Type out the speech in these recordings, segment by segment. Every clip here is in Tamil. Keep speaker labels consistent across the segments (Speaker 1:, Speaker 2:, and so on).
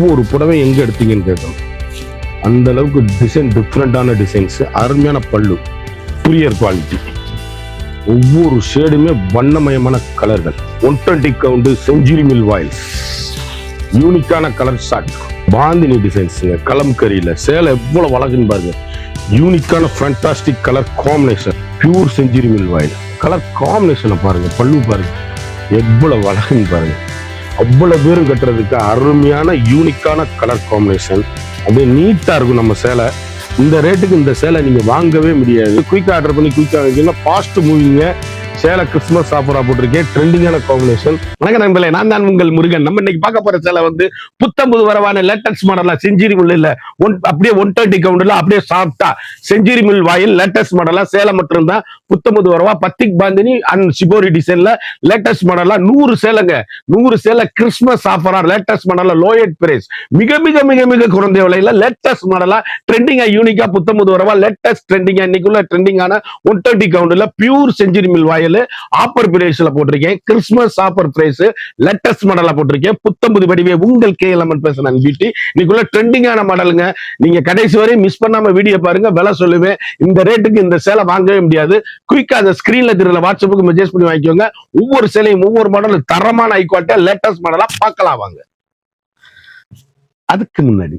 Speaker 1: ஒரு புடவை எங்க எடுத்தீங்கன்னு கேட்கணும். அந்த அளவுக்கு டிசைன், டிஃப்ரெண்டான டிசைன்ஸ், அருமையான பல்லு, குரியர் குவாலிட்டி, ஒவ்வொரு ஷேடுமே வண்ணமயமான கலர்கள். 120 கவுண்ட் செஞ்சுரி மில் வாயில்ஸ், யூனிக்கான கலர் ஷார்ட், பாந்தினி டிசைன்ஸுங்க, கலம்கரியில சேலை எவ்வளவு அழகுன்னு பாருங்க. யூனிக்கான fantastic colour combination, pure century mill voile. Colour காம்பினேஷனை பாருங்க, பல்லு பாருங்க எவ்வளவு அழகுன்னு பாருங்க. அவ்வளவு பேரும் கட்டுறதுக்கு அருமையான யூனிக்கான கலர் காம்பினேஷன், அப்படியே நீட்டா இருக்கும் நம்ம சேலை. இந்த ரேட்டுக்கு இந்த சேலை நீங்க வாங்கவே முடியாது. குயிக்கா ஆர்டர் பண்ணி குயிக்கா வாங்கிக்கோங்க. ஃபாஸ்ட் மூவிங்க சேலை, கிறிஸ்துமஸ் ஆஃபரா போட்டிருக்கேன். ட்ரெண்டிங்கான காம்பினேஷன். வணக்கம் நண்பர்களே, நான் தான் உங்கள் முருகன். நம்ம இன்னைக்கு பார்க்க போற சேலை வந்து புத்தம்புது வரவான லேட்டஸ்ட் மாடலா, செஞ்சுரி மில் இல்ல, அப்படியே 120 கவுண்ட்ல அப்படியே சாஃப்டா செஞ்சுரி மில் வாயில் லேட்டஸ்ட் மாடலா சேலை மட்டும் தான். புத்தம்புது வரவா பத்திக் பாந்தினி அண்ட் சிபோரி டிசைன்ல லேட்டஸ்ட் மாடலா 100 சேலைங்க. 100 சேலை கிறிஸ்துமஸ் ஆஃபரா லேட்டஸ்ட் மாடலா, லோயட் பிரைஸ், மிக மிக மிக மிக குறைந்த விலையில லேட்டஸ்ட் மாடலா, ட்ரெண்டிங்கா யூனிக்கா புத்தம்புது வரவா லேட்டஸ்ட் ட்ரெண்டிங்கா, இன்னைக்குள்ள ட்ரெண்டிங்கான 120 கவுண்ட்ல பியூர் செஞ்சுரி மில் வாயில் ஆஃபர் பிரைஸ்ல போட்டிருக்கேன். கிறிஸ்துமஸ் ஆஃபர் பிரைஸ் லேட்டஸ்ட் மாடலா போட்டிருக்கேன். புத்தம்புது வடிவே உங்கள் KLMN பேசுறேன் பியூட்டி. இன்னைக்குள்ள ட்ரெண்டிங்கான மாடலுங்க. நீங்க கடைசி வரை மிஸ் பண்ணாம வீடியோ பாருங்க, விலை சொல்லுவேன். இந்த ரேட்டுக்கு இந்த சேலை வாங்கவே முடியாது. குயிக்கா அந்த ஸ்கிரீன்ல தெரியல வாட்ஸ்அப்புக்கு மெசேஜ் பண்ணி வாங்கிக்கோங்க. ஒவ்வொரு சேலையும் ஒவ்வொரு மாடல் தரமான ஹை குவாலிட்டியா லேட்டஸ்ட் மாடலா பார்க்கலாம் வாங்க. அதுக்கு முன்னாடி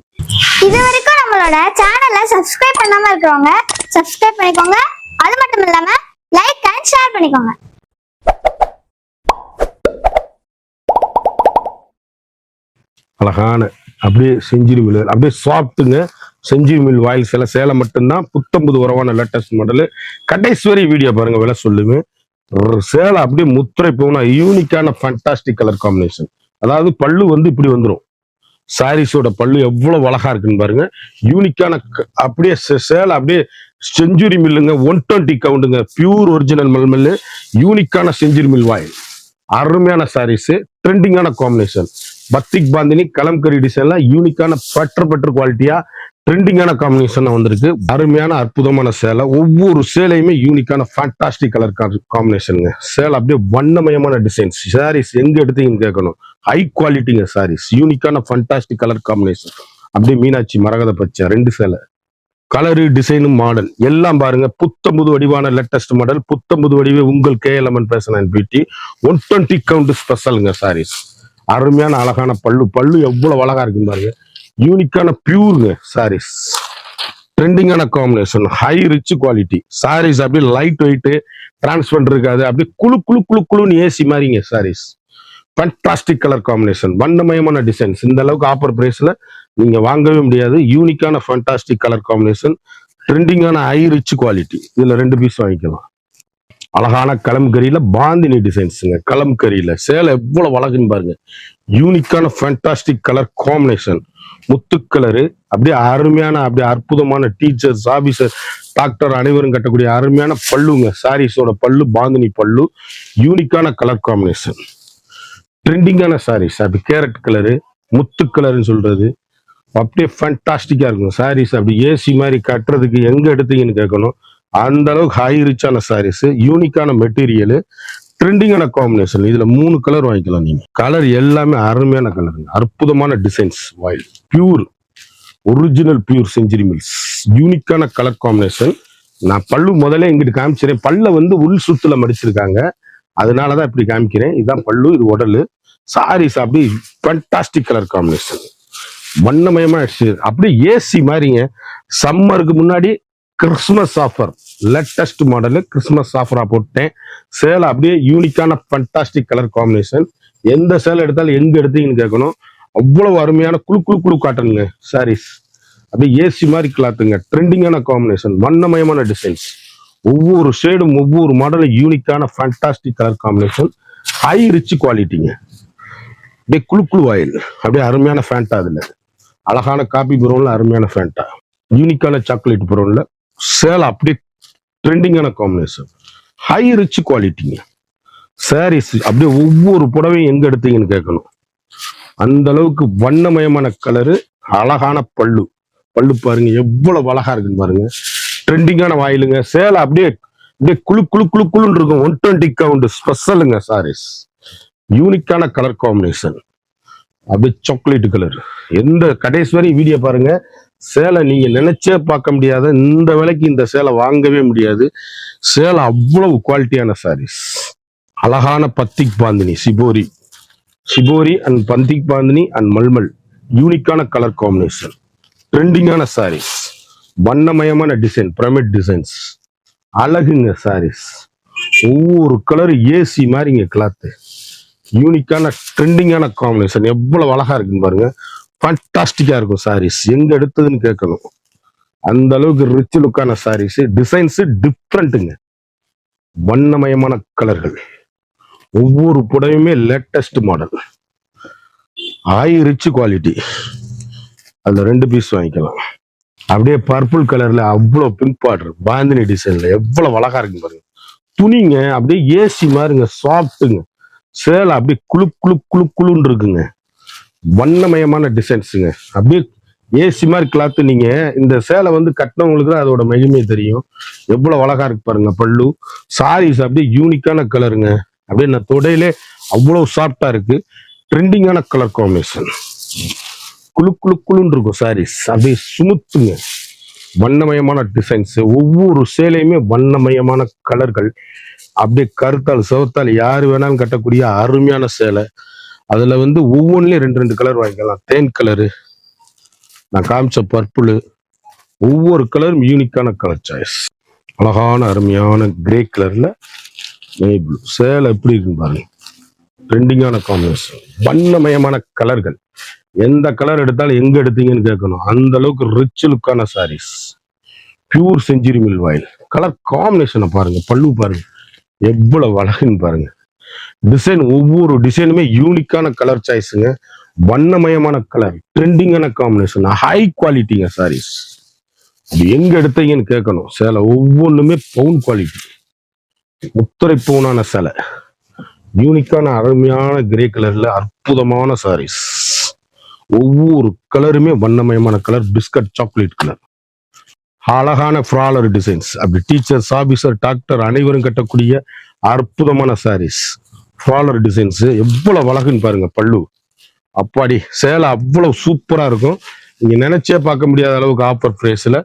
Speaker 2: இது வரைக்கும் நம்மளோட சேனலை சப்ஸ்கிரைப் பண்ணாம இருக்கிறவங்க சப்ஸ்கிரைப் பண்ணிக்கோங்க. அது மட்டும் இல்லாம லைக் அண்ட் ஷேர் பண்ணிக்கோங்க.
Speaker 1: அழகான அப்படியே செஞ்சுரி மில், அப்படியே சாஃப்ட்டுங்க. செஞ்சுரி மில் வாயில் சேலை, சேலை மட்டும்தான். புத்தம்புது உறவான லேட்டஸ்ட் மாடல். கடைசி வரை வீடியோ பாருங்க, விலை சொல்லுவேன். சேலை அப்படியே முத்திரை போனா யூனிக்கான ஃபேண்டாஸ்டிக் கலர் காம்பினேஷன். அதாவது பல்லு வந்து இப்படி வந்துடும். சாரீஸோட பல்லு எவ்வளவு அழகா இருக்குன்னு பாருங்க. யூனிக்கான அப்படியே சேலை அப்படியே செஞ்சுரி மில்லுங்க. 120 கவுண்டுங்க, பியூர் ஒரிஜினல் மல்மில்லு, யூனிக்கான செஞ்சுரி மில் வாயில். அருமையான சாரீஸ், ட்ரெண்டிங்கான காம்பினேஷன். பத்திக் பாந்தினி கலம்கரி டிசைன்ல யூனிக்கான பெட்டர் குவாலிட்டியா ட்ரெண்டிங்கான காம்பினேஷன் வந்திருக்கு. அருமையான அற்புதமான சேலை. ஒவ்வொரு சேலையுமே யூனிக்கான ஃபேண்டாஸ்டிக் கலர் காம்பினேஷனுங்க. சேலை அப்படியே வண்ணமயமான டிசைன்ஸ். சாரீஸ் எங்க எடுத்தீங்கன்னு கேட்கணும். ஹை குவாலிட்டிங்க சாரீஸ், யூனிக்கான ஃபேண்டாஸ்டிக் கலர் காம்பினேஷன். அப்படியே மீனாட்சி, மரகத பச்சை, 2 சேலை. கலரு, டிசைனும், மாடல் எல்லாம் பாருங்க. புத்தம்புது வடிவான லேட்டஸ்ட் மாடல். புத்தம்புது வடிவே உங்கள் KLMN பேசுறேன் பியூட்டி. 120 கவுண்ட் ஸ்பெஷலுங்க சாரீஸ். அருமையான அழகான பல்லு, பல்லு எவ்வளவு அழகா இருக்குன்னு பாருங்க. யூனிக்கான பியூருங்க சாரீஸ், ட்ரெண்டிங்கான combination, high rich quality sarees. அப்படியே லைட் வெயிட், டிரான்ஸ்பரண்ட் இருக்காது. அப்படியே குழு குழு குழு குழுன்னு ஏசி மாதிரிங்க சாரீஸ். ஃபேண்டாஸ்டிக் கலர் காம்பினேஷன், வண்ணமயமான டிசைன்ஸ். இந்த அளவுக்கு ஆஃபர் பிரைஸ்ல நீங்க வாங்கவே முடியாது. யூனிக்கான ஃபேண்டாஸ்டிக் கலர் காம்பினேஷன், ட்ரெண்டிங்கான ஹை ரிச் குவாலிட்டி. இதுல 2 பீஸ் வாங்கிக்கலாம். அழகான கலம்கரியில பாந்தினி டிசைன்ஸுங்க. கலம்கரியில சேலை எவ்வளவு அழகுன்னு பாருங்க. யூனிக்கான ஃபேண்டாஸ்டிக் கலர் காம்பினேஷன், முத்து கலரு. அப்படியே அருமையான, அப்படியே அற்புதமான டீச்சர்ஸ், ஆபீசர், டாக்டர் அனைவரும் கட்டக்கூடிய அருமையான பல்லுங்க. சாரீஸோட பல்லு பாந்தினி பல்லு, யூனிக்கான கலர் காம்பினேஷன், ட்ரெண்டிங்கான சாரீஸ். அப்படி கேரட் கலரு, முத்து கலர்னு சொல்றது அப்படியே ஃபேண்டாஸ்டிக்கா இருக்கும் சாரீஸ். அப்படி ஏசி மாதிரி கட்டுறதுக்கு எங்க எடுத்தீங்கன்னு கேட்கணும். அந்த அளவுக்கு ஹை ரிச்சான சாரீஸ், யூனிக்கான மெட்டீரியல், ட்ரெண்டிங்கான காம்பினேஷன். இதுல 3 கலர் வாங்கிக்கலாம் நீங்க. கலர் எல்லாமே அருமையான கலருங்க. அற்புதமான டிசைன்ஸ் வாயில், pure original pure century mills, யூனிக்கான கலர் காம்பினேஷன். நான் பல்லு முதல்ல இங்கிட்டு காமிச்சிறேன். பல்ல வந்து உள் சுத்துல மடிச்சிருக்காங்க, அதனாலதான் இப்படி காமிக்கிறேன். இதுதான் பல்லு, இது உடலு. சாரீஸ் அப்படி ஃபேண்டாஸ்டிக் கலர் காம்பினேஷன், வண்ணமயமா அப்படியே ஏசி மாதிரிங்க. சம்மருக்கு முன்னாடி Christmas offer, latest model Christmas ஆஃபரா போட்டேன். சேலை அப்படியே யூனிக்கான ஃபேண்டாஸ்டிக் கலர் காம்பினேஷன். எந்த சேலை எடுத்தாலும் எங்க எடுத்தீங்கன்னு கேட்கணும். அவ்வளவு அருமையான குழு குழு குழு காட்டனுங்க சாரீஸ். அப்படியே ஏசி மாதிரி கிளாத்துங்க. ட்ரெண்டிங்கான காம்பினேஷன், வண்ணமயமான டிசைன்ஸ். ஒவ்வொரு ஷேடும் ஒவ்வொரு மாடலும் யூனிக்கான fantastic colour combination, high rich குவாலிட்டிங்க. அப்படியே குழு குழு ஆயில், அப்படியே அருமையான ஃபேண்டா. அதுல அழகான காபி ப்ரௌன்ல அருமையான ஃபேண்டா, யூனிக்கான சாக்லேட் ப்ரௌன்ல சேலை. அப்படியே ட்ரெண்டிங்கான காம்பினேஷன், ஹை ரிச் குவாலிட்டிங்க சாரீஸ். அப்படியே ஒவ்வொரு புடவையும் எங்க எடுத்தீங்கன்னு கேட்கணும். அந்த அளவுக்கு வண்ணமயமான கலரு, அழகான பல்லு. பல்லு பாருங்க எவ்வளவு அழகா இருக்குன்னு பாருங்க. ட்ரெண்டிங்கான வாயிலுங்க. சேலை அப்படியே அப்படியே குழு குழு குழு குழுன்னு இருக்கும். 120 கவுண்ட் ஸ்பெஷலுங்க சாரீஸ், யூனிக்கான கலர் காம்பினேஷன், அப்படியே சாக்லேட் கலர். எந்த கடைசி வரை வீடியோ பாருங்க. சேலை நீங்க நினைச்சே பார்க்க முடியாத இந்த விலைக்கு இந்த சேலை வாங்கவே முடியாது. சேலை அவ்வளவு குவாலிட்டியான சாரீஸ். அழகான batik bandhini shibori, shibori and batik bandhini and mulmul. யூனிக்கான கலர் காம்பினேஷன், ட்ரெண்டிங்கான சாரீஸ், வண்ணமயமான டிசைன், பிரமிட் டிசைன்ஸ். அழகுங்க சாரீஸ். ஒவ்வொரு கலர் ஏசி மாதிரிங்க கிளாத்து. யூனிக்கான ட்ரெண்டிங்கான காம்பினேஷன். எவ்வளவு அழகா இருக்குன்னு பாருங்க. ஃபண்டாஸ்டிக்கா இருக்கும் சாரீஸ். எங்க எடுத்ததுன்னு கேட்கணும். அந்த அளவுக்கு ரிச் லுக்கான சாரீஸ். டிசைன்ஸ் டிஃப்ரெண்ட்டுங்க. வண்ணமயமான கலர்கள். ஒவ்வொரு புடவையுமே latest model. High rich quality. அதுல 2 பீஸ் வாங்கிக்கலாம். அப்படியே பர்பிள் கலர்ல அவ்வளவு பிங்க் பார்டர் பாந்தினி டிசைன்ல எவ்வளவு அழகா இருக்கு பாருங்க. துணிங்க அப்படியே ஏசி மாதிரிங்க, சாஃப்ட்டுங்க. சேலை அப்படியே குழு குழு குழு குழுன்னு இருக்குங்க. வண்ணமயமான டிசைன்ஸுங்க. அப்படியே ஏசி மாதிரி கிளாத்து. நீங்க இந்த சேலை வந்து கட்டினவங்களுக்கு தான் அதோட மகிமை தெரியும். எவ்வளவு அழகா இருக்கு பாருங்க பல்லு. சாரீஸ் அப்படியே யூனிக்கான கலருங்க. அப்படியே நான் தொடையிலே அவ்வளவு சாஃப்டா இருக்கு. ட்ரெண்டிங்கான கலர் காம்பினேஷன். குழு குழு குழுன்னு இருக்கும் சாரீஸ். அப்படியே சுமுத்துங்க. வண்ணமயமான டிசைன்ஸ். ஒவ்வொரு சேலையுமே வண்ணமயமான கலர்கள். அப்படியே கருத்தால் சிவத்தால் யாரு வேணாலும் கட்டக்கூடிய அருமையான சேலை. அதுல வந்து ஒவ்வொன்றுலயும் 2 கலர் வாங்கிக்கலாம். தேன் கலரு, நான் காமிச்ச பர்பிள். ஒவ்வொரு கலரும் யூனிக்கான கலர் சாய்ஸ். அழகான அருமையான கிரே கலர்ல நெய் ப்ளூ. சேலை எப்படி இருக்குன்னு பாருங்க. ட்ரெண்டிங்கான காம்பினேஷன். வண்ணமயமான கலர்கள். எந்த கலர் எடுத்தாலும் எங்க எடுத்தீங்கன்னு கேட்கணும். அந்த அளவுக்கு ரிச் லுக்கான sarees. Pure century mill voile. Colour காம்பினேஷனை பாருங்க. பல்லு பாருங்க எவ்வளவு அழகுன்னு பாருங்க. டிசைன், ஒவ்வொரு டிசைனுமே யூனிக்கான கலர் சாய்ஸுங்க. வண்ணமயமான கலர், ட்ரெண்டிங்கான காம்பினேஷன், ஹை குவாலிட்டிங்க சாரீஸ். இது எங்க எடுத்தீங்கன்னு கேட்கணும். சேலை ஒவ்வொன்றுமே பவுன் குவாலிட்டி. முத்திரை பவுனான சேலை. யூனிக்கான அருமையான கிரே கலர்ல அற்புதமான சாரீஸ். ஒவ்வொரு கலருமே வண்ணமயமான கலர். Biscuit chocolate colour. அழகான ஃப்ராலர் டிசைன்ஸ். அப்படி டீச்சர்ஸ், ஆபீசர், டாக்டர் அனைவரும் கட்டக்கூடிய அற்புதமான சாரீஸ். ஃப்ராலர் டிசைன்ஸ் எவ்வளவு அழகுன்னு பாருங்க. பல்லு அப்பாடி. சேலை அவ்வளவு சூப்பரா இருக்கும். நீங்க நினைச்சே பார்க்க முடியாத அளவுக்கு ஆஃபர் பிரைஸ்ல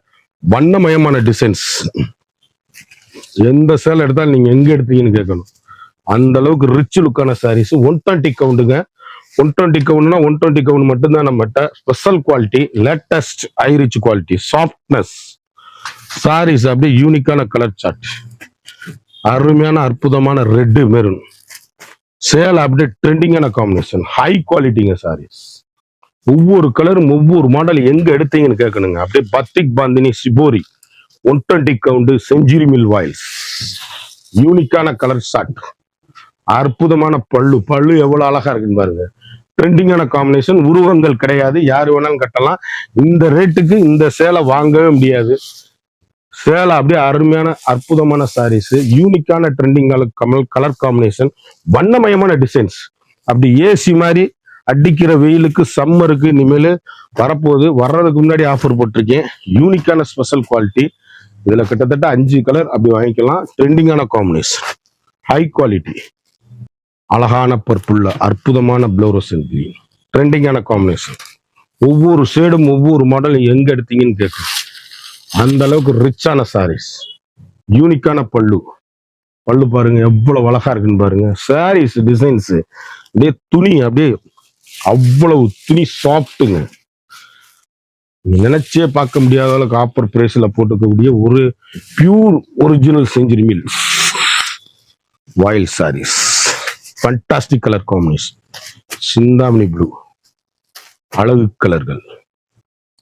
Speaker 1: வண்ணமயமான டிசைன்ஸ். எந்த சேலை எடுத்தாலும் நீங்க எங்க எடுத்தீங்கன்னு கேட்கணும். அந்த அளவுக்கு ரிச் லுக்கான சாரீஸ். 120 கவுண்டுங்க. 120 கவுண்ட்னா 120 கவுண்ட் மட்டும்தான் நம்மகிட்ட. Special quality, latest high rich quality, softness sarees. அப்படியே யூனிக்கான கலர் சார்ட். அருமையான அற்புதமான ரெட் மெரூன். சேலை அப்படியே ட்ரெண்டிங்கான காம்பினேஷன். ஹை குவாலிட்டிங்க சாரீஸ். ஒவ்வொரு கலரும் ஒவ்வொரு மாடல் எங்க எடுத்தீங்கன்னு கேட்கணுங்க. அப்படியே batik bandhini shibori 120 count century mill voiles. யூனிக்கான கலர் சார்ட். அற்புதமான பல்லு. பல்லு எவ்வளவு அழகா இருக்குன்னு பாருங்க. ட்ரெண்டிங்கான காம்பினேஷன். உருவங்கள் கிடையாது, யாரு வேணாலும் கட்டலாம். இந்த ரேட்டுக்கு இந்த சேலை வாங்கவே முடியாது. சேலை அப்படியே அருமையான அற்புதமான சாரீஸ். யூனிக்கான ட்ரெண்டிங் கலர் காம்பினேஷன். வண்ணமயமான டிசைன்ஸ். அப்படி ஏசி மாதிரி அடிக்கிற வெயிலுக்கு, சம்மருக்கு இனிமேல் வரப்போகுது. வர்றதுக்கு முன்னாடி ஆஃபர் போட்டிருக்கேன். யூனிக்கான ஸ்பெஷல் குவாலிட்டி. இதுல கிட்டத்தட்ட 5 கலர் அப்படி வாங்கிக்கலாம். ட்ரெண்டிங்கான காம்பினேஷன், ஹை குவாலிட்டி. அழகான பர்பிள், அற்புதமான ப்ளூரோசன் கிரீன். ட்ரெண்டிங்கான காம்பினேஷன். ஒவ்வொரு ஷேடும் ஒவ்வொரு மாடலும் எங்க எடுத்தீங்கன்னு கேட்கும். அந்த அளவுக்கு ரிச்சான சாரீஸ். யூனிக்கான பல்லு. பல்லு பாருங்க எவ்வளவு அழகா இருக்குன்னு பாருங்க. சாரீஸ் டிசைன்ஸ் அப்படியே துணி அப்படியே அவ்வளவு துணி சாஃப்ட்டுங்க. நினைச்சே பார்க்க முடியாத அளவுக்கு ஆப்பர் பிரைஸ்ல போட்டுக்கக்கூடிய ஒரு pure original century mill voile sarees. Fantastic colour combination. Chintamani blue. அழகு கலர்கள்.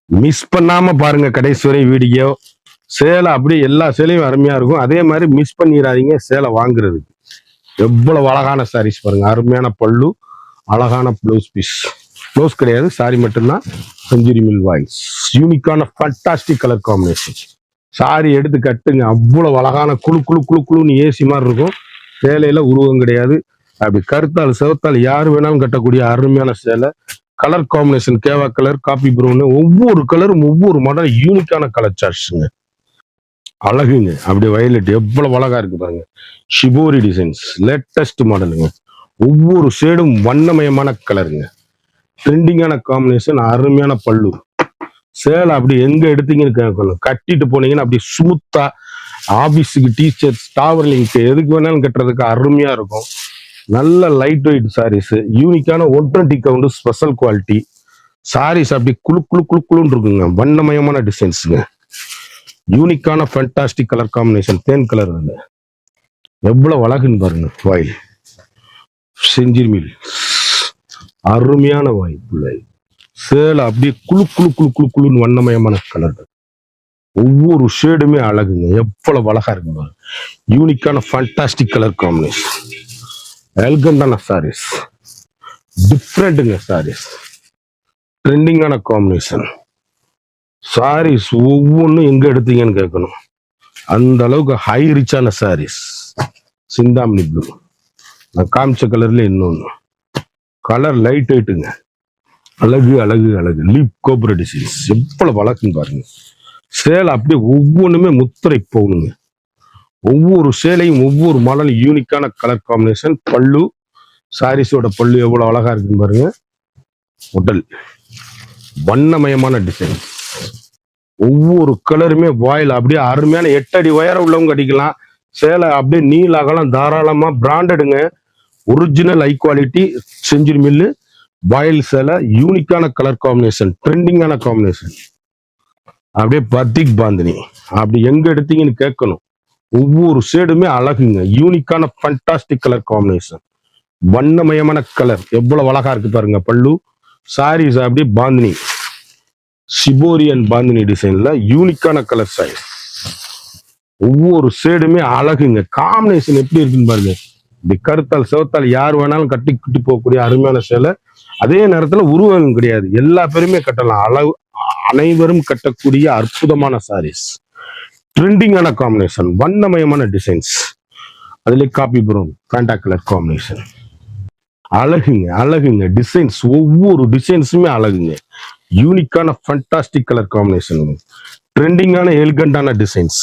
Speaker 1: மிஸ் பண்ணாம பாருங்க கடைசி வரை வீடியோ. சேலை அப்படியே எல்லா சேலையும் அருமையா இருக்கும். அதே மாதிரி மிஸ் பண்ணிடாதீங்க சேலை வாங்குறதுக்கு. எவ்வளவு அழகான சாரீஸ் பாருங்க. அருமையான பல்லு, அழகான ப்ளவுஸ் பீஸ். ப்ளவுஸ் கிடையாது, சாரி மட்டும்தான். Century mill voiles. யூனிக்கான ஃபண்டாஸ்டிக் கலர் காம்பினேஷன். சாரி எடுத்து கட்டுங்க. அவ்வளவு அழகான குழு குழு குழு குழுன்னு ஏசி மாதிரி இருக்கும். சேலையில உருவம் கிடையாது. அப்படி கருத்தால் சிவத்தால் யாரு வேணாலும் கட்டக்கூடிய அருமையான சேலை. கலர் காம்பினேஷன் கேவா கலர், காபி ப்ரௌன். ஒவ்வொரு கலரும் ஒவ்வொரு மாடல் யூனிக்கான கலர் சார்ட்ஸுங்க. அழகுங்க. அப்படியே வயலட் எவ்வளவு அழகா இருக்கு பாருங்க. ஷிபோரி டிசைன்ஸ் லேட்டஸ்ட் மாடலுங்க. ஒவ்வொரு ஷேடும் வண்ணமயமான கலருங்க. ட்ரெண்டிங்கான காம்பினேஷன், அருமையான பல்லு. சேலை அப்படி எங்க எடுத்தீங்கன்னு கேட்கணும். கட்டிட்டு போனீங்கன்னா அப்படி ஸ்மூத்தா ஆபீஸுக்கு டீச்சர்ஸ் டிராவலிங்க்கு எதுக்கு வேணாலும் கட்டுறதுக்கு அருமையா இருக்கும். நல்ல லைட் வெயிட் சாரீஸ், யூனிக்கான 120 கவுண்ட் ஸ்பெஷல் குவாலிட்டி சாரீஸ். அப்படி குளு குளு குளு குளுன்னு இருக்குங்க. வண்ணமயமான டிசைன்ஸுங்க. யூனிக்கான ஃபேண்டாஸ்டிக் கலர் காம்பினேஷன், தேன் கலர். எவ்வளவு அழகுன்னு பாருங்க. வாயில் செஞ்சில் மில், அருமையான வாய்ப்பு. சேலை அப்படியே குளு குளு குளு குளு குளுன்னு வண்ணமயமான கலர்கள். ஒவ்வொரு ஷேடுமே அழகுங்க. எவ்வளவு அழகா இருக்கு பாருங்க. யூனிக்கான ஃபேண்டாஸ்டிக் கலர் காம்பினேஷன், எல்கண்டான சாரீஸ், டிஃப்ரெண்ட்டுங்க சாரீஸ், ட்ரெண்டிங்கான காம்பினேஷன் சாரீஸ். ஒவ்வொன்றும் எங்க எடுத்தீங்கன்னு கேட்கணும். அந்த அளவுக்கு ஹை ரிச்சான சாரீஸ். சிந்தாமணி ப்ளூ, நான் காமிச்ச கலர்ல இன்னொன்று கலர் லைட் வெயிட்டுங்க. அழகு அழகு அழகு. லீப் கோபுர டிசைன்ஸ் எவ்வளவு அழகுன்னு பாருங்க. சேலை அப்படியே ஒவ்வொன்றுமே முத்திரை போகணுங்க. ஒவ்வொரு சேலையும் ஒவ்வொரு மாடலும் யூனிக்கான கலர் காம்பினேஷன். பல்லு, சாரீஸோட பல்லு எவ்வளவு அழகா இருக்குன்னு பாருங்க. உடல் வண்ணமயமான டிசைன். ஒவ்வொரு கலருமே வாயில் அப்படியே அருமையான 8 அடி உயரம் உள்ளவங்க அடிக்கலாம். சேலை அப்படியே நீல் அகலம் தாராளமா. பிராண்டடுங்க. Original high quality century mill voile சேலை. யூனிக்கான கலர் காம்பினேஷன், ட்ரெண்டிங்கான காம்பினேஷன். அப்படியே பத்திக் பாந்தினி அப்படி எங்க எடுத்தீங்கன்னு கேட்கணும். ஒவ்வொரு ஷேடுமே அழகுங்க. யூனிக்கான ஃபேண்டாஸ்டிக் கலர் காம்பினேஷன், வண்ணமயமான கலர். எவ்வளவு அழகா இருக்கு பாருங்க. பல்லு, சாரீஸ் அப்படியே பாந்தினி, சிபோரியன் பாந்தினி டிசைன்ல யூனிக்கான கலர் சாரீஸ். ஒவ்வொரு ஷேடுமே அழகுங்க. காம்பினேஷன் எப்படி இருக்குன்னு பாருங்க. இப்படி கருத்தால் சிவத்தால் யார் வேணாலும் கட்டி குட்டி போகக்கூடிய அருமையான சேலை. அதே நேரத்துல உருவகம் கிடையாது, எல்லா பேருமே கட்டலாம். அனைவரும் கட்டக்கூடிய அற்புதமான சாரீஸ். ட்ரெண்டிங்கான காம்பினேஷன், வண்ணமயமான டிசைன்ஸ். அதுல coffee brown Fanta colour combination. அழகுங்க அழகுங்க. டிசைன்ஸ் ஒவ்வொரு டிசைன்ஸுமே அழகுங்க. யூனிக்கான ஃபேண்டாஸ்டிக் கலர் காம்பினேஷன், ட்ரெண்டிங்கான எலிகண்டான டிசைன்ஸ்.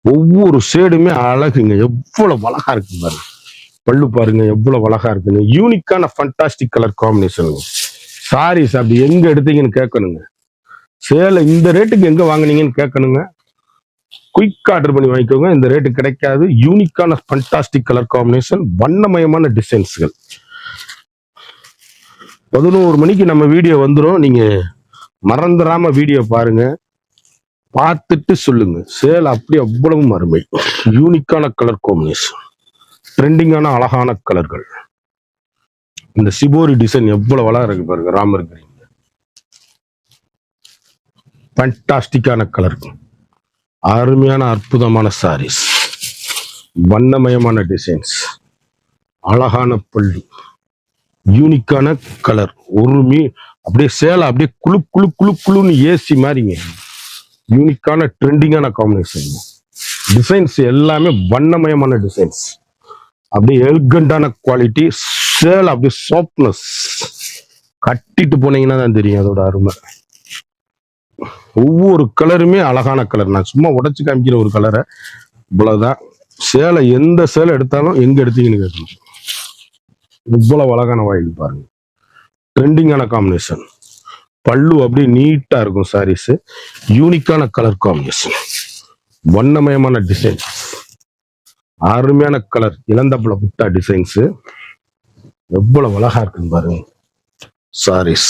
Speaker 1: ஒவ்வொரு ஷேடுமே அழகுங்க. எவ்வளவு அழகா இருக்கு பாருங்க. பல்லு பாருங்க எவ்வளவு அழகா இருக்குங்க. யூனிக்கான ஃபேண்டாஸ்டிக் கலர் காம்பினேஷன். சாரீஸ் அப்படி எங்க எடுத்தீங்கன்னு கேட்கணுங்க. சேலை இந்த ரேட்டுக்கு எங்க வாங்குனீங்கன்னு கேட்கணுங்க. குயிக் ஆர்டர் பண்ணி வாங்கிக்கோங்க. இந்த ரேட்டு கிடைக்காது. யூனிக்கான ஃபேண்டாஸ்டிக் கலர் காம்பினேஷன், வண்ணமயமான டிசைன்ஸ்கள். 11 மணிக்கு நம்ம வீடியோ வந்துடும். நீங்க மறந்துடாம வீடியோ பாருங்க, பார்த்துட்டு சொல்லுங்க. சேலை அப்படி அவ்வளவும் அருமை. யூனிக்கான கலர் காம்பினேஷன், ட்ரெண்டிங்கான அழகான கலர்கள். இந்த சிபோரி டிசைன் எவ்வளவு அழகா இருக்கு பாருங்க. ராமர் கிரீன் ஃபேண்டாஸ்டிக்கான கலர், அருமையான அற்புதமான சாரீஸ், வண்ணமயமான டிசைன்ஸ், அழகான பள்ளி, யூனிக்கான கலர். அப்படியே சேலை அப்படியே குளு குளு குளு குளுன்னு ஏசி மாதிரிங்க. யூனிக்கான ட்ரெண்டிங்கான காம்பினேஷன். டிசைன்ஸ் எல்லாமே வண்ணமயமான டிசைன்ஸ். அப்படியே எலிகண்டான குவாலிட்டி. சேலை அப்படியே சாஃப்ட்னஸ். கட்டிட்டு போனீங்கன்னா தான் தெரியும் அதோட அருமை. ஒவ்வொரு கலருமே அழகான கலர். நான் சும்மா உடைச்சு காமிக்கிற ஒரு கலரை, இவ்வளவுதான். சேலை எந்த சேலை எடுத்தாலும் எங்க எடுத்தீங்கன்னு கேட்கணும். இவ்வளவு அழகான வாயில் பாருங்க. ட்ரெண்டிங்கான காம்பினேஷன். பல்லு அப்படியே நீட்டா இருக்கும் சாரீஸ். யூனிக்கான கலர் காம்பினேஷன், வண்ணமயமான டிசைன், அருமையான கலர். இளந்தப்பள புட்டா டிசைன்ஸ் எவ்வளவு அழகா இருக்குன்னு பாருங்க. சாரீஸ்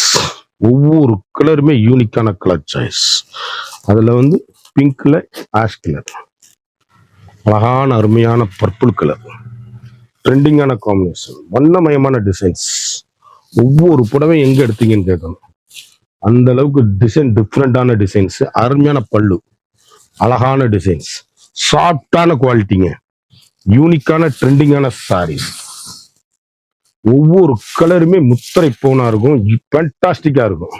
Speaker 1: ஒவ்வொரு கலருமே யூனிக்கான கலர் சாய்ஸ். அதுல பிங்க்ல ஆஷ் கலர், அழகான அருமையான பர்பிள் கலர், ட்ரெண்டிங்கான காம்பினேஷன், வண்ணமயமான டிசைன்ஸ். ஒவ்வொரு புடவை எங்க எடுத்தீங்கன்னு கேட்கணும். அந்த அளவுக்கு டிசைன், டிஃப்ரெண்டான டிசைன்ஸ். அருமையான பல்லு, அழகான டிசைன்ஸ், சாஃப்டான குவாலிட்டிங்க. யூனிக்கான ட்ரெண்டிங்கான சாரீஸ். ஒவ்வொரு கலருமே முத்திரை போனா இருக்கும். ஃபேண்டாஸ்டிக்கா இருக்கும்.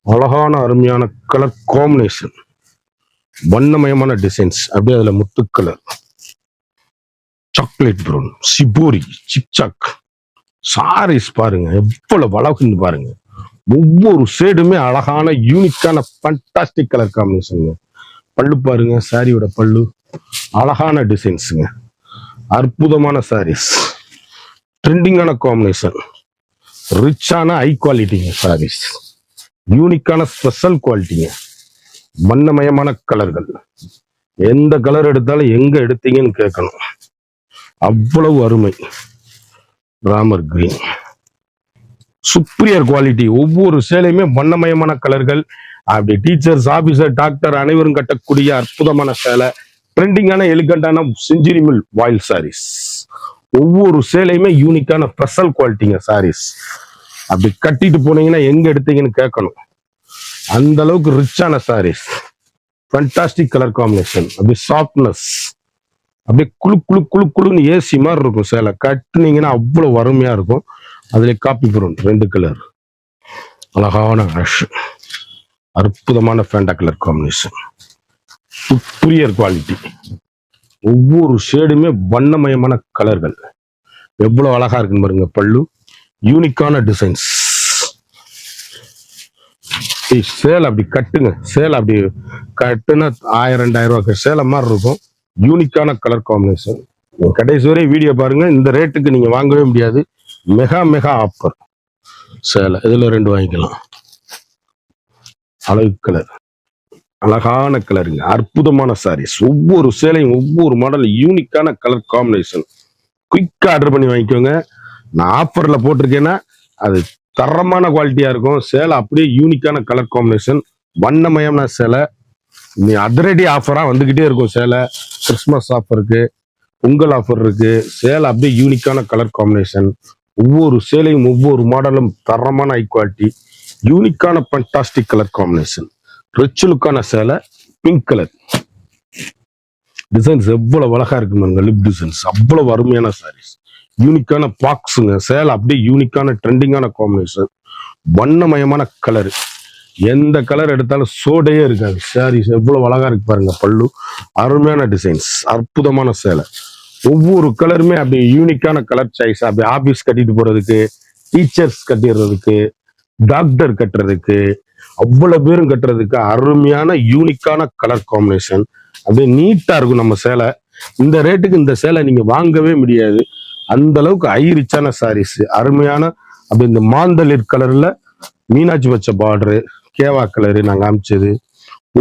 Speaker 1: அழகான அருமையான கலர் காம்பினேஷன், வண்ணமயமான டிசைன்ஸ். அப்படியே அதுல முத்து colour, chocolate brown, shibori, zigzag sarees பாருங்க எவ்வளவு அழகுன்னு பாருங்க. ஒவ்வொரு ஷேடுமே அழகான யூனிக்கான ஃபேண்டாஸ்டிக் கலர் காம்பினேஷன். பல்லு பாருங்க, சாரியோட பல்லு அழகான டிசைன்ஸுங்க. அற்புதமான சாரீஸ், ட்ரெண்டிங்கான காம்பினேஷன். ரிச்சான ஹை குவாலிட்டிங்க சாரீஸ், யூனிக்கான ஸ்பெஷல் குவாலிட்டிங்க, வண்ணமயமான கலர்கள். எந்த கலர் எடுத்தாலும் எங்க எடுத்தீங்கன்னு கேட்கணும், அவ்வளவு அருமை. Ramar green superior quality. ஒவ்வொரு சேலையுமே வண்ணமயமான கலர்கள். அப்படி டீச்சர்ஸ், ஆபீசர், டாக்டர் அனைவரும் கட்டக்கூடிய அற்புதமான சேலை. ட்ரெண்டிங்கான எலிகண்டான செஞ்சுரி மில் வாயில் சாரீஸ். ஒவ்வொரு சேலையுமே யூனிக்கான ஸ்பெஷல் குவாலிட்டிங்க சாரீஸ். அப்படி கட்டிட்டு போனீங்கன்னா எங்க எடுத்தீங்கன்னு கேட்கணும், அந்த அளவுக்கு ரிச்சான சாரீஸ். ஃபண்டாஸ்டிக் கலர் காம்பினேஷன், அப்படி சாஃப்ட்னஸ், அப்படியே குழு குழு குழு குழுன்னு ஏசி மாதிரி இருக்கும் சேலை. கட்டுனீங்கன்னா அவ்வளவு அருமையா இருக்கும். அதுல காப்பி ப்ரௌன் 2 கலர், அழகான ஆஷ், அற்புதமான Fanta colour combination, superior quality. ஒவ்வொரு ஷேடுமே வண்ணமயமான கலர்கள். எவ்வளவு அழகா இருக்குன்னு பாருங்க. பல்லு யூனிக்கான டிசைன்ஸ். சேலை அப்படி கட்டுங்க, சேலை அப்படி கட்டுனா 1000-2000 ரூபாய் சேலை மாதிரி இருக்கும். யூனிக்கான கலர் காம்பினேஷன். கடைசி வரை வீடியோ பாருங்க. இந்த ரேட்டுக்கு நீங்க வாங்கவே முடியாது. மெகா மெகா ஆஃபர் சேலை. இதுல 2 வாங்கிக்கலாம். அழகு கலர், அழகான கலருங்க, அற்புதமான சாரீஸ். ஒவ்வொரு சேலையும் ஒவ்வொரு மாடல் யூனிக்கான கலர் காம்பினேஷன். குயிக்கா ஆர்டர் பண்ணி வாங்கிக்கோங்க. நான் ஆஃபர்ல போட்டிருக்கேன்னா அது தரமான குவாலிட்டியா இருக்கும். சேலை அப்படியே யூனிக்கான கலர் காம்பினேஷன், வண்ணமயமான சேலை. நீ அதிரடி ஆஃபரா வந்துகிட்டே இருக்கும் சேலை. கிறிஸ்துமஸ் ஆஃபர் இருக்கு, பொங்கல் ஆஃபர் இருக்கு. சேலை அப்படியே யூனிக்கான கலர் காம்பினேஷன். ஒவ்வொரு சேலையும் ஒவ்வொரு மாடலும் தரமான ஹை குவாலிட்டி, யூனிக்கான ஃபண்டாஸ்டிக் கலர் காம்பினேஷன். ரிச் லுக்கான சேலை, பிங்க் கலர் டிசைன்ஸ் எவ்வளவு அழகா இருக்கு. லிப் டிசைன்ஸ் அவ்வளவு அருமையான சாரீஸ். யூனிக்கான பாக்ஸுங்க. சேலை அப்படியே யூனிக்கான ட்ரெண்டிங்கான காம்பினேஷன், வண்ணமயமான கலர். எந்த கலர் எடுத்தாலும் சோடையே இருக்காது. சாரீஸ் எவ்வளவு அழகா இருக்கு பாருங்க. பல்லு அருமையான டிசைன்ஸ், அற்புதமான சேலை. ஒவ்வொரு கலருமே அப்படியே யூனிக்கான கலர் சாய்ஸ். அப்படியே ஆபீஸ் கட்டிட்டு போறதுக்கு, டீச்சர்ஸ் கட்டிடுறதுக்கு, டாக்டர் கட்டுறதுக்கு, அவ்வளவு பேரும் கட்டுறதுக்கு அருமையான யூனிக்கான கலர் காம்பினேஷன். அப்படியே நீட்டா இருக்கும் நம்ம சேலை. இந்த ரேட்டுக்கு இந்த சேலை நீங்க வாங்கவே முடியாது. அந்த அளவுக்கு ஹை ரிச்சான சாரீஸ். அருமையான அப்படி இந்த மாந்தளிர் கலர்ல மீனாட்சி வச்ச பார்டரு, கேவா கலரு நாங்க அமைச்சது.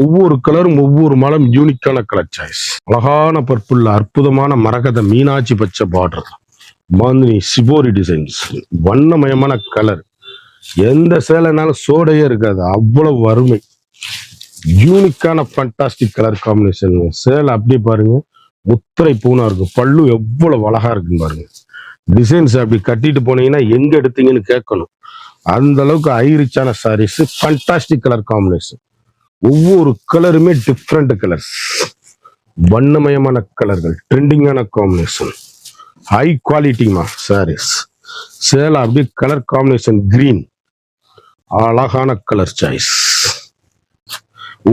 Speaker 1: ஒவ்வொரு கலரும் ஒவ்வொரு மாலம் யூனிக்கான கலர் சாய்ஸ். அழகான பர்பிள், அற்புதமான மரகத மீனாட்சி பச்சை பார்டர், மாந்தினி சிபோரி டிசைன்ஸ், வண்ணமயமான கலர். எந்த சேலைனாலும் சோடையே இருக்காது, அவ்வளவு அருமை. யூனிக்கான ஃபண்டாஸ்டிக் கலர் காம்பினேஷன். சேலை அப்படியே பாருங்க, முத்திரை பூனா இருக்கும். பல்லு எவ்வளவு அழகா இருக்குன்னு பாருங்க. டிசைன்ஸ் அப்படி கட்டிட்டு போனீங்கன்னா எங்க எடுத்தீங்கன்னு கேட்கணும், அந்த அளவுக்கு ஹை ரிச்சான சாரீஸ். Fantastic colour combination. ஒவ்வொரு கலருமே டிஃப்ரெண்ட் கலர்ஸ், வண்ணமயமான கலர்கள், ட்ரெண்டிங்கான காம்பினேஷன், ஹை குவாலிட்டிமா சாரீஸ். சேலை அப்படியே கலர் காம்பினேஷன் கிரீன், அழகான கலர் சாய்ஸ்.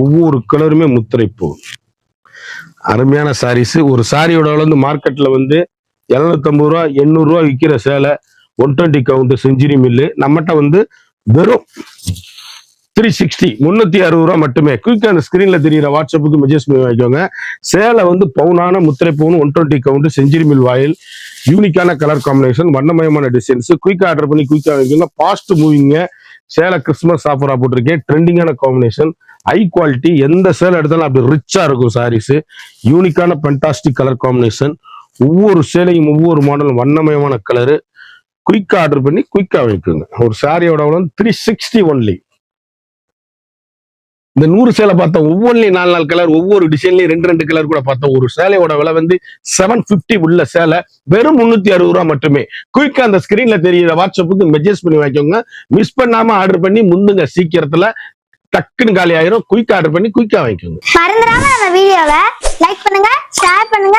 Speaker 1: ஒவ்வொரு கலருமே முத்திரை பூ, அருமையான சாரீஸ். ஒரு சாரியோட வந்து மார்க்கெட்ல வந்து 750 ரூபா 800 ரூபா விற்கிற சேலை 120 கவுண்ட் செஞ்சுரி மில்லு நம்மகிட்ட வந்து வெறும் 360 360 ரூபா மட்டுமே. குயிக்கா அந்த ஸ்கிரீன்ல தெரியுற வாட்ஸ்அப்புக்கு மெசேஜ் பண்ணி வாங்கிக்கோங்க. சேலை வந்து பவுனான முத்திரை பவுன் 120 கவுண்ட் செஞ்சுரி மில் வாயில், யூனிக்கான கலர் காம்பினேஷன், வண்ணமயமான டிசைன்ஸ். குயிக்கா ஆர்டர் பண்ணி குயிக்கா வாங்கிக்கோங்க. ஃபாஸ்ட் மூவிங்க சேலை. கிறிஸ்துமஸ் ஆஃபரா போட்டிருக்கேன். ட்ரெண்டிங்கான காம்பினேஷன், ஹை குவாலிட்டி. எந்த சேலை எடுத்தாலும் அப்படி ரிச்சா இருக்கும் சாரீஸ். யூனிக்கான ஃபண்டாஸ்டிக் கலர் காம்பினேஷன். ஒவ்வொரு சேலையும் ஒவ்வொரு மாடலும் வண்ணமயமான கலரு. குயிக்கா ஆர்டர் பண்ணி குயிக்கா வாங்கிக்கோங்க. ஒரு சாரியோட 360 ஒன்லி. இந்த 100 சேலை பார்த்தோம், ஒவ்வொன்றிலையும் 4 கலர், ஒவ்வொரு டிசைன்லயும் 2 கலர் கூட பார்த்தோம். ஒரு சேலையோட விலை வந்து 750 உள்ள சேலை வெறும் 360 ரூபா மட்டுமே. குயிக்கா அந்த ஸ்கிரீன்ல தெரியுற வாட்ஸ்அப்புக்கு மெசேஜ் பண்ணி வாங்கிக்கோங்க. மிஸ் பண்ணாம ஆர்டர் பண்ணி முந்துங்க. சீக்கிரத்துல டக்குன்னு காலி ஆயிரும். குயிக்கா ஆர்டர் பண்ணி குயிக்கா வாங்கிக்கோங்க.
Speaker 2: மறந்துடாம நம்ம வீடியோவை லைக் பண்ணுங்க, ஷேர் பண்ணுங்க,